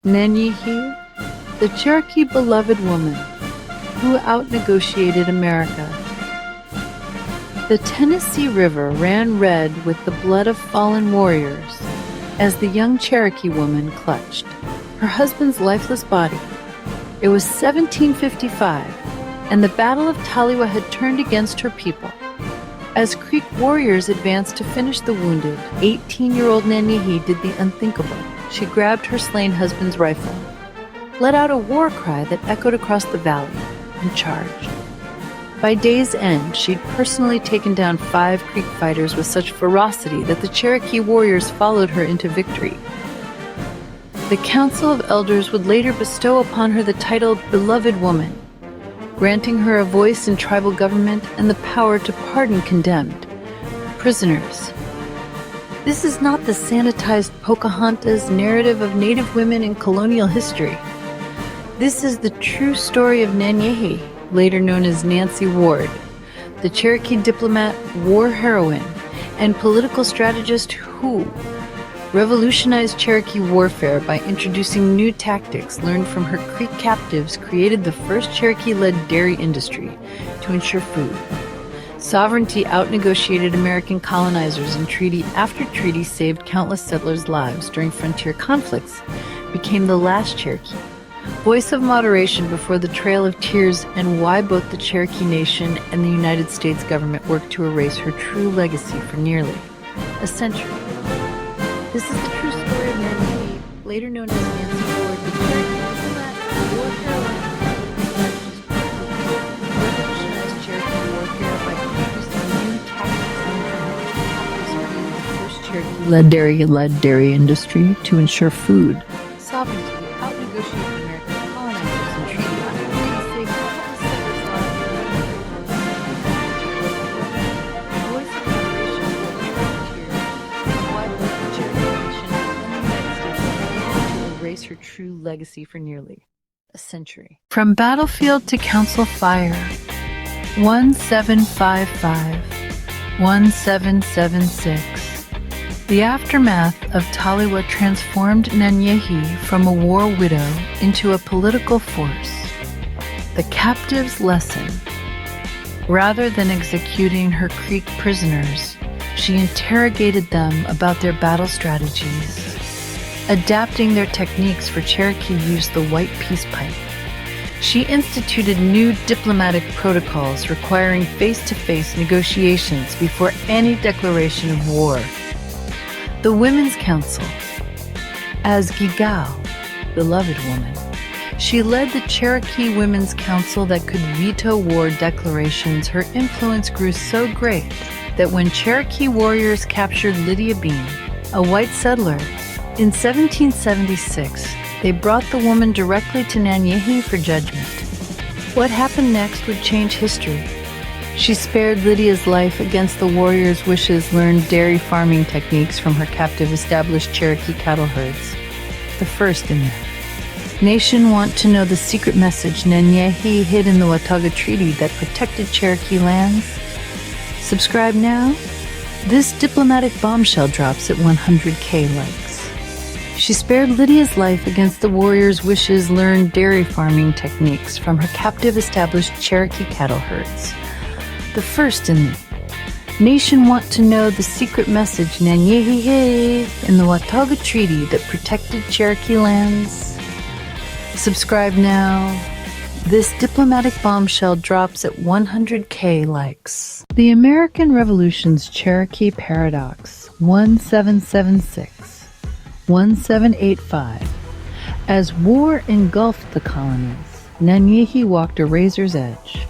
Nanyehi, the Cherokee Beloved Woman, who outnegotiated America. The Tennessee River ran red with the blood of fallen warriors as the young Cherokee woman clutched her husband's lifeless body. It was 1755, and the Battle of Taliwa had turned against her people. As Creek warriors advanced to finish the wounded, 18-year-old Nanyehi did the unthinkable. She grabbed her slain husband's rifle, let out a war cry that echoed across the valley, and charged. By day's end, she'd personally taken down 5 Creek fighters with such ferocity that the Cherokee warriors followed her into victory. The Council of Elders would later bestow upon her the title Beloved Woman, granting her a voice in tribal government and the power to pardon condemned prisoners. This is not the sanitized Pocahontas narrative of Native women in colonial history. This is the true story of Nanyehi, later known as Nancy Ward, the Cherokee diplomat, war heroine, and political strategist who revolutionized Cherokee warfare by introducing new tactics learned from her Creek captives, created the first Cherokee-led dairy industry to ensure food. Sovereignty outnegotiated American colonizers, and treaty after treaty saved countless settlers' lives during frontier conflicts, became the last Cherokee. Voice of moderation before the Trail of Tears, and why both the Cherokee Nation and the United States government worked to erase her true legacy for nearly a century. This is the true story of Nanyehi, later known as Nancy Ward, the Cherokee diplomat, war heroine, revolutionized Cherokee warfare by introducing new tactics and the first Cherokee-led dairy industry to ensure food. Sovereignty outnegotiated American colonizers and treaty after treaty saved countless settlers' lives. Voice of moderation before the frontier, why both the Cherokee Nation and the United States government to erase her true legacy for nearly a century. From battlefield to council fire, 1755, 1776. The aftermath of Taliwa transformed Nanyehi from a war widow into a political force. The captives' lesson. Rather than executing her Creek prisoners, she interrogated them about their battle strategies, adapting their techniques for Cherokee use the white peace pipe. She instituted new diplomatic protocols requiring face-to-face negotiations before any declaration of war. The Women's Council. As Gigao, Beloved Woman, she led the Cherokee Women's Council that could veto war declarations. Her influence grew so great that when Cherokee warriors captured Lydia Bean, a white settler, in 1776, they brought the woman directly to Nanyehi for judgment. What happened next would change history. She spared Lydia's life against the warrior's wishes, learned dairy farming techniques from her captive established Cherokee cattle herds. The first in there. Nation want to know the secret message Nanyehi hid in the Watauga Treaty that protected Cherokee lands? Subscribe now. This diplomatic bombshell drops at 100K likes. She spared Lydia's life against the warrior's wishes, learned dairy farming techniques from her captive established Cherokee cattle herds. The first in the nation want to know the secret message Nanyehi hid in the Watauga Treaty that protected Cherokee lands. Subscribe now. This diplomatic bombshell drops at 100K likes. The American Revolution's Cherokee Paradox, 1776, 1785. As war engulfed the colonies, Nanyehi walked a razor's edge.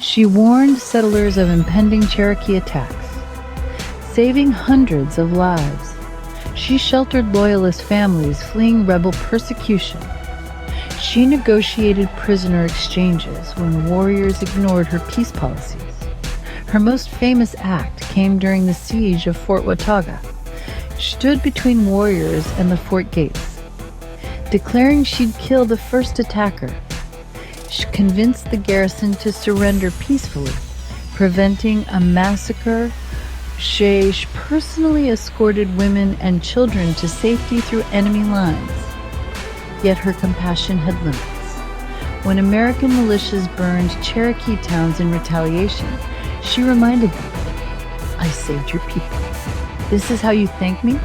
She warned settlers of impending Cherokee attacks, saving hundreds of lives. She sheltered loyalist families fleeing rebel persecution. She negotiated prisoner exchanges when warriors ignored her peace policies. Her most famous act came during the siege of Fort Watauga. She stood between warriors and the fort gates, declaring she'd kill the first attacker. She convinced the garrison to surrender peacefully, preventing a massacre. She personally escorted women and children to safety through enemy lines. yet her compassion had limits. When American militias burned Cherokee towns in retaliation, she reminded them, "I saved your people. This is how you thank me?"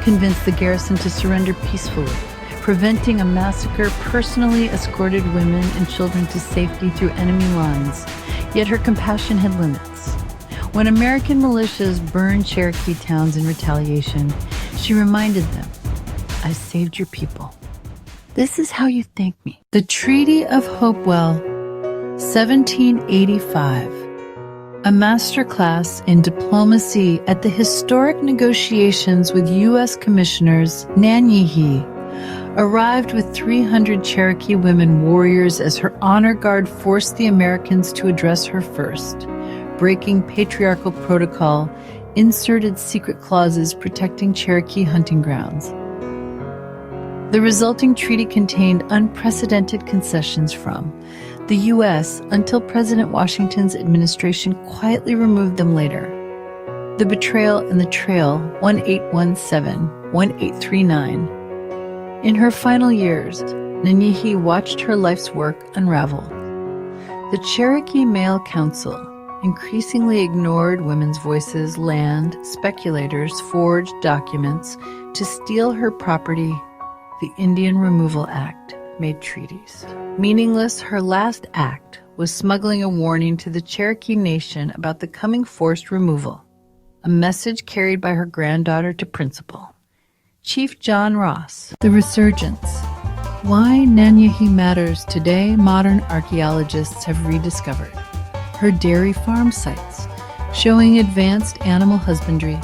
Convinced the garrison to surrender peacefully, preventing a massacre, personally escorted women and children to safety through enemy lines. Yet her compassion had limits. When American militias burned Cherokee towns in retaliation, she reminded them, "I saved your people. This is how you thank me." The Treaty of Hopewell, 1785. A masterclass in diplomacy at the historic negotiations with U.S. Commissioners Nanyehi arrived with 300 Cherokee women warriors as her honor guard forced the Americans to address her first, breaking patriarchal protocol, inserted secret clauses protecting Cherokee hunting grounds. The resulting treaty contained unprecedented concessions from the U.S. until President Washington's administration quietly removed them later. The Betrayal and the Trail, 1817-1839. In her final years, Nanyehi watched her life's work unravel. The Cherokee Male Council increasingly ignored women's voices, land speculators forged documents to steal her property. The Indian Removal Act made treaties meaningless. Her last act was smuggling a warning to the Cherokee Nation about the coming forced removal, a message carried by her granddaughter to Principal Chief John Ross. The Resurgence. Why Nanyehi matters today, modern archaeologists have rediscovered her dairy farm sites, showing advanced animal husbandry,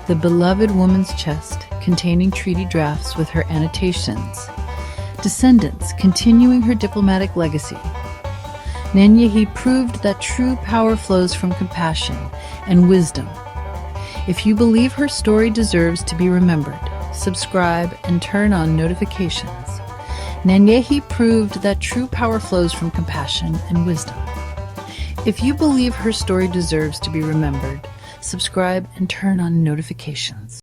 the Beloved Woman's chest containing treaty drafts with her annotations, descendants continuing her diplomatic legacy. Nanyehi proved that true power flows from compassion and wisdom. If you believe her story deserves to be remembered, subscribe and turn on notifications. Nanyehi proved that true power flows from compassion and wisdom. If you believe her story deserves to be remembered, subscribe and turn on notifications.